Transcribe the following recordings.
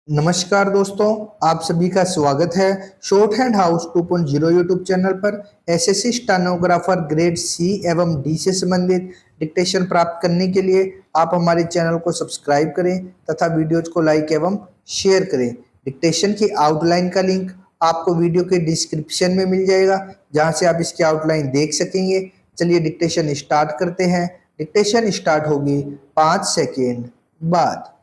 नमस्कार दोस्तों, आप सभी का स्वागत है short hand house 2.0 YouTube channel पर। एसएससी स्टेनोग्राफर ग्रेड सी एवं डी से संबंधित डिक्टेशन प्राप्त करने के लिए आप हमारे चैनल को सब्सक्राइब करें तथा वीडियोज को लाइक एवं शेयर करें। डिक्टेशन की आउटलाइन का लिंक आपको वीडियो के डिस्क्रिप्शन में मिल जाएगा, जहां से आप इसकी आउटलाइन देख सकेंगे। चलिए डिक्टेशन स्टार्ट करते हैं। डिक्टेशन स्टार्ट होगी 5 सेकेंड बाद।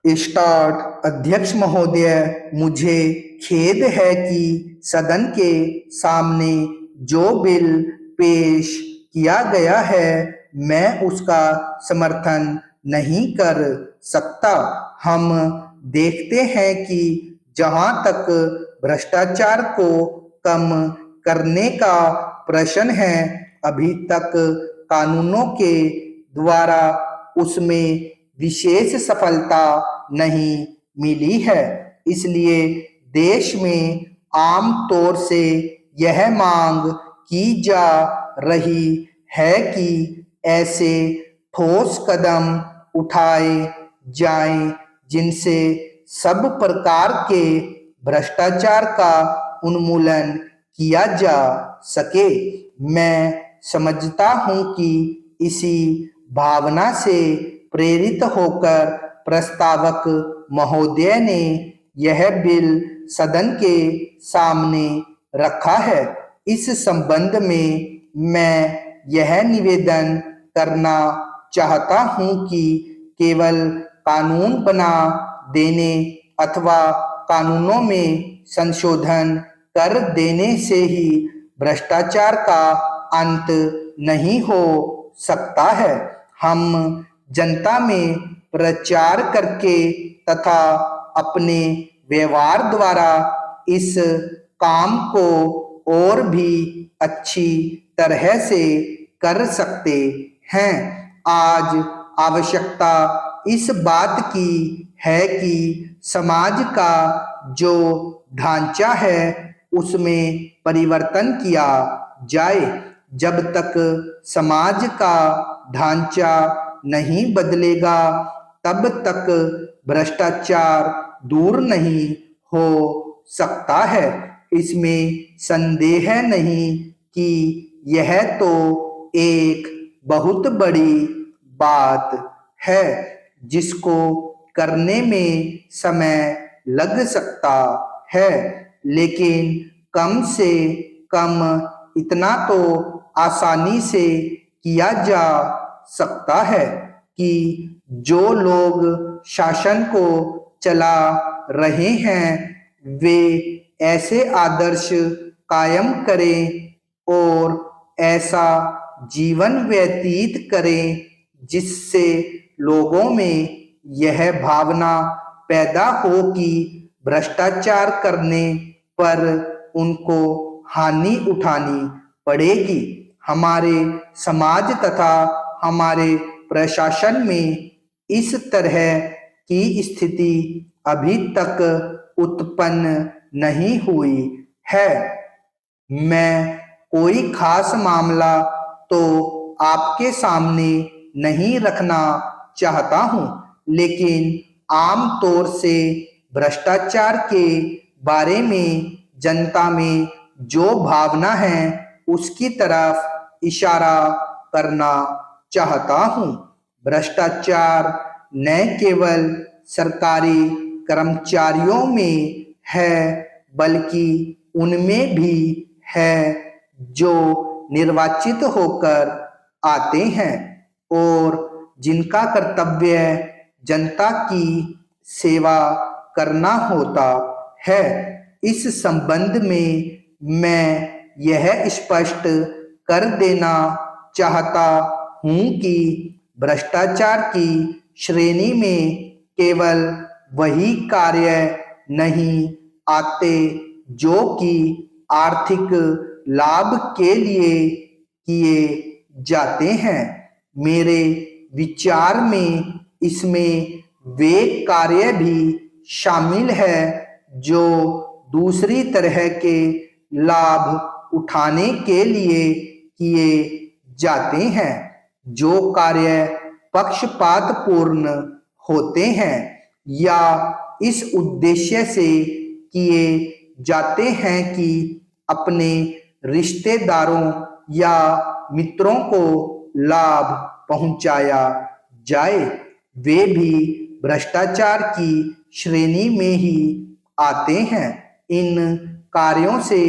स्टार्ट। अध्यक्ष महोदय, मुझे खेद है कि सदन के सामने जो बिल पेश किया गया है मैं उसका समर्थन नहीं कर सकता। हम देखते हैं कि जहां तक भ्रष्टाचार को कम करने का प्रश्न है, अभी तक कानूनों के द्वारा उसमें विशेष सफलता नहीं मिली है। इसलिए देश में आम तौर से यह मांग की जा रही है कि ऐसे ठोस कदम उठाए जाएं जिनसे सब प्रकार के भ्रष्टाचार का उन्मूलन किया जा सके। मैं समझता हूं कि इसी भावना से प्रेरित होकर प्रस्तावक महोदय ने यह बिल सदन के सामने रखा है। इस संबंध में मैं यह निवेदन करना चाहता हूं कि केवल कानून बना देने अथवा कानूनों में संशोधन कर देने से ही भ्रष्टाचार का अंत नहीं हो सकता है। हम जनता में प्रचार करके तथा अपने व्यवहार द्वारा इस काम को और भी अच्छी तरह से कर सकते हैं। आज आवश्यकता इस बात की है कि समाज का जो ढांचा है उसमें परिवर्तन किया जाए। जब तक समाज का ढांचा नहीं बदलेगा तब तक भ्रष्टाचार दूर नहीं हो सकता है। इसमें संदेह नहीं कि यह तो एक बहुत बड़ी बात है जिसको करने में समय लग सकता है, लेकिन कम से कम इतना तो आसानी से किया जा सकता है कि जो लोग शासन को चला रहे हैं वे ऐसे आदर्श कायम करें और ऐसा जीवन व्यतीत करें जिससे लोगों में यह भावना पैदा हो कि भ्रष्टाचार करने पर उनको हानि उठानी पड़ेगी। हमारे समाज तथा हमारे प्रशासन में इस तरह की स्थिति अभी तक उत्पन्न नहीं हुई है। मैं कोई खास मामला तो आपके सामने नहीं रखना चाहता हूं, लेकिन आम तौर से भ्रष्टाचार के बारे में जनता में जो भावना है उसकी तरफ इशारा करना चाहता हूं। भ्रष्टाचार न केवल सरकारी कर्मचारियों में है बल्कि उनमें भी है जो निर्वाचित होकर आते हैं और जिनका कर्तव्य जनता की सेवा करना होता है। इस संबंध में मैं यह स्पष्ट कर देना चाहता हूं कि भ्रष्टाचार की श्रेणी में केवल वही कार्य नहीं आते जो कि आर्थिक लाभ के लिए किए जाते हैं। मेरे विचार में इसमें वे कार्य भी शामिल है जो दूसरी तरह के लाभ उठाने के लिए किए जाते हैं। जो कार्य पक्षपातपूर्ण होते हैं या इस उद्देश्य से किए जाते हैं कि अपने रिश्तेदारों या मित्रों को लाभ पहुंचाया जाए, वे भी भ्रष्टाचार की श्रेणी में ही आते हैं। इन कार्यों से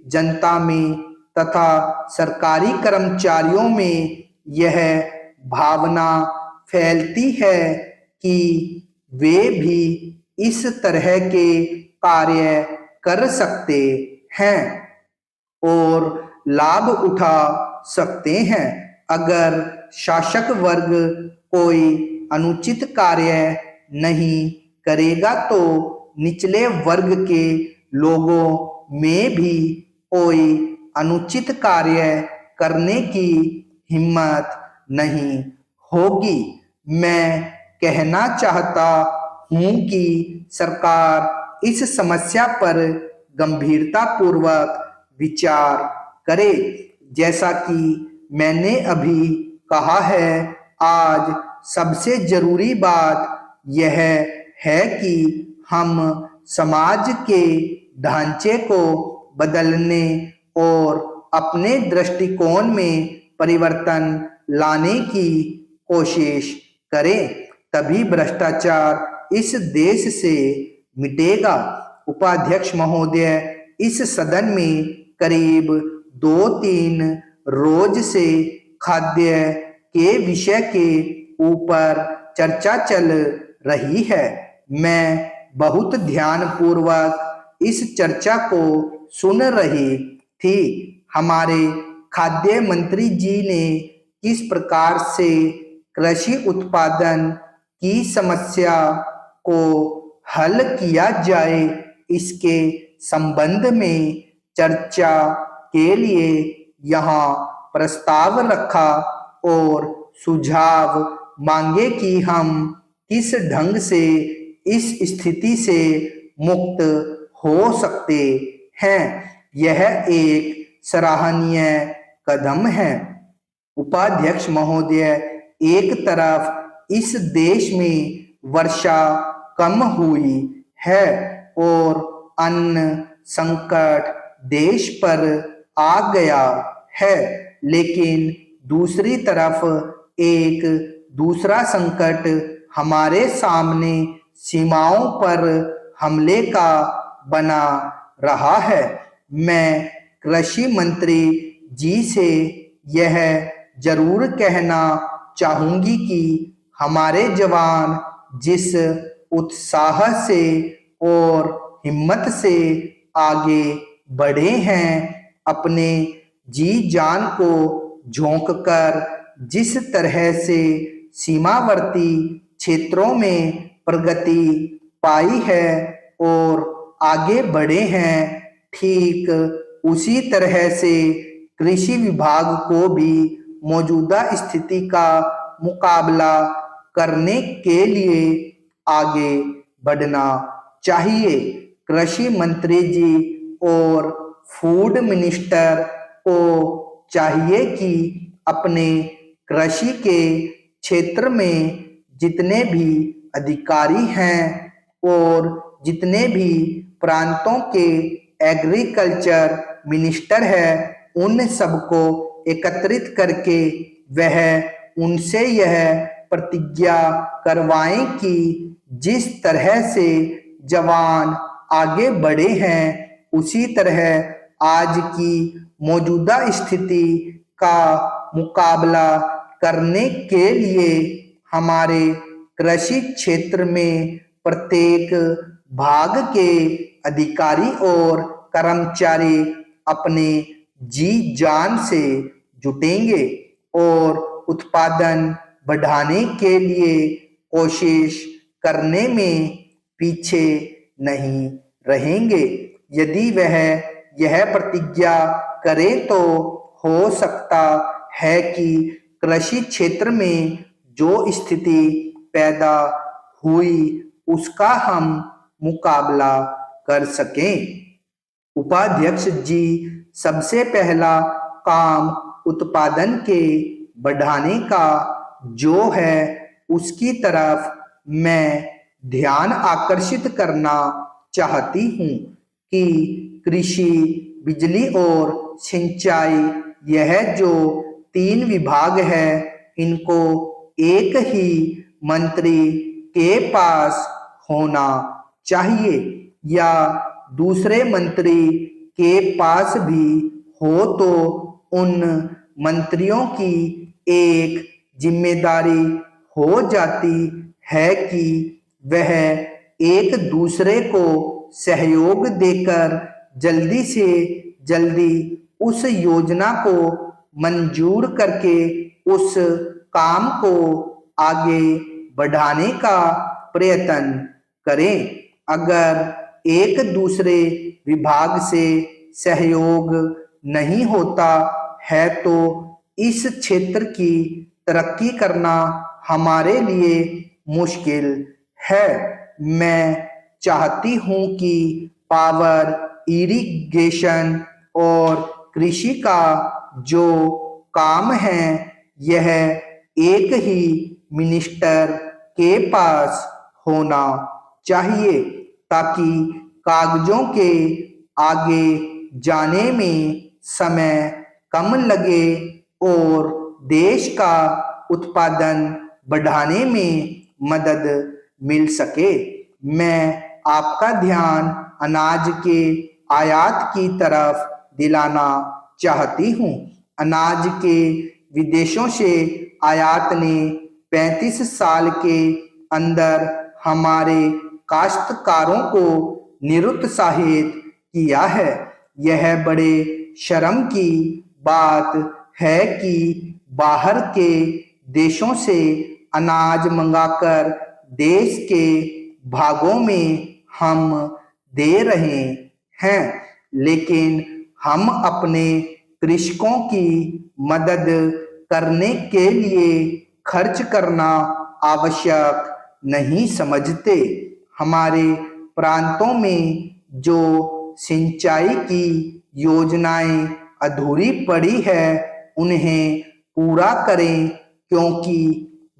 जनता में तथा सरकारी कर्मचारियों में यह भावना फैलती है कि वे भी इस तरह के कार्य कर सकते हैं और लाभ उठा सकते हैं। अगर शासक वर्ग कोई अनुचित कार्य नहीं करेगा तो निचले वर्ग के लोगों में भी कोई अनुचित कार्य करने की हिम्मत नहीं होगी। मैं कहना चाहता हूं कि सरकार इस समस्या पर गंभीरतापूर्वक विचार करे। जैसा कि मैंने अभी कहा है, आज सबसे जरूरी बात यह है कि हम समाज के ढांचे को बदलने और अपने दृष्टिकोण में परिवर्तन लाने की कोशिश करें, तभी भ्रष्टाचार इस देश से मिटेगा। उपाध्यक्ष महोदय, इस सदन में करीब 2-3 रोज से खाद्य के विषय के ऊपर चर्चा चल रही है। मैं बहुत ध्यानपूर्वक इस चर्चा को सुन रही थी। हमारे खाद्य मंत्री जी ने किस प्रकार से कृषि उत्पादन की समस्या को हल किया जाए, इसके संबंध में चर्चा के लिए यहाँ प्रस्ताव रखा और सुझाव मांगे कि हम किस ढंग से इस स्थिति से मुक्त हो सकते हैं। यह एक सराहनीय कदम है। उपाध्यक्ष महोदय, एक तरफ इस देश में वर्षा कम हुई है और अन्न संकट देश पर आ गया है, लेकिन दूसरी तरफ एक दूसरा संकट हमारे सामने सीमाओं पर हमले का बना रहा है। मैं कृषि मंत्री जी से यह जरूर कहना चाहूंगी कि हमारे जवान जिस उत्साह से और हिम्मत से आगे बढ़े हैं, अपने जी जान को झोंक कर जिस तरह से सीमावर्ती क्षेत्रों में प्रगति पाई है और आगे बढ़े हैं, ठीक उसी तरह से कृषि विभाग को भी मौजूदा स्थिति का मुकाबला करने के लिए आगे बढ़ना चाहिए। कृषि मंत्री जी और फूड मिनिस्टर को चाहिए कि अपने कृषि के क्षेत्र में जितने भी अधिकारी हैं और जितने भी प्रांतों के एग्रीकल्चर मिनिस्टर है, उन सबको एकत्रित करके वह उनसे यह प्रतिज्ञा करवाएं कि जिस तरह से जवान आगे बढ़े हैं, उसी तरह आज की मौजूदा स्थिति का मुकाबला करने के लिए हमारे कृषि क्षेत्र में प्रत्येक भाग के अधिकारी और कर्मचारी अपने जी जान से जुटेंगे और उत्पादन बढ़ाने के लिए कोशिश करने में पीछे नहीं रहेंगे। यदि वह यह प्रतिज्ञा करे तो हो सकता है कि कृषि क्षेत्र में जो स्थिति पैदा हुई उसका हम मुकाबला कर सकें। उपाध्यक्ष जी, सबसे पहला काम उत्पादन के बढ़ाने का जो है उसकी तरफ मैं ध्यान आकर्षित करना चाहती हूँ कि कृषि, बिजली और सिंचाई, यह जो 3 विभाग है, इनको एक ही मंत्री के पास होना चाहिए या दूसरे मंत्री के पास भी हो तो उन मंत्रियों की एक जिम्मेदारी हो जाती है कि वह एक दूसरे को सहयोग देकर जल्दी से जल्दी उस योजना को मंजूर करके उस काम को आगे बढ़ाने का प्रयत्न करें। अगर एक दूसरे विभाग से सहयोग नहीं होता है तो इस क्षेत्र की तरक्की करना हमारे लिए मुश्किल है। मैं चाहती हूँ कि पावर, इरिगेशन और कृषि का जो काम है यह एक ही मिनिस्टर के पास होना चाहिए ताकि कागजों के आगे जाने में समय कम लगे और देश का उत्पादन बढ़ाने में मदद मिल सके। मैं आपका ध्यान अनाज के आयात की तरफ दिलाना चाहती हूँ। अनाज के विदेशों से आयात ने 35 साल के अंदर हमारे काश्तकारों को निरुत्साहित किया है। यह बड़े शर्म की बात है कि बाहर के देशों से अनाज मंगाकर देश के भागों में हम दे रहे हैं, लेकिन हम अपने कृषकों की मदद करने के लिए खर्च करना आवश्यक नहीं समझते। हमारे प्रांतों में जो सिंचाई की योजनाएं अधूरी पड़ी है उन्हें पूरा करें, क्योंकि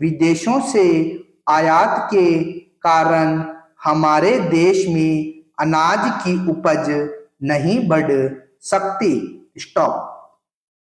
विदेशों से आयात के कारण हमारे देश में अनाज की उपज नहीं बढ़ सकती। स्टॉप।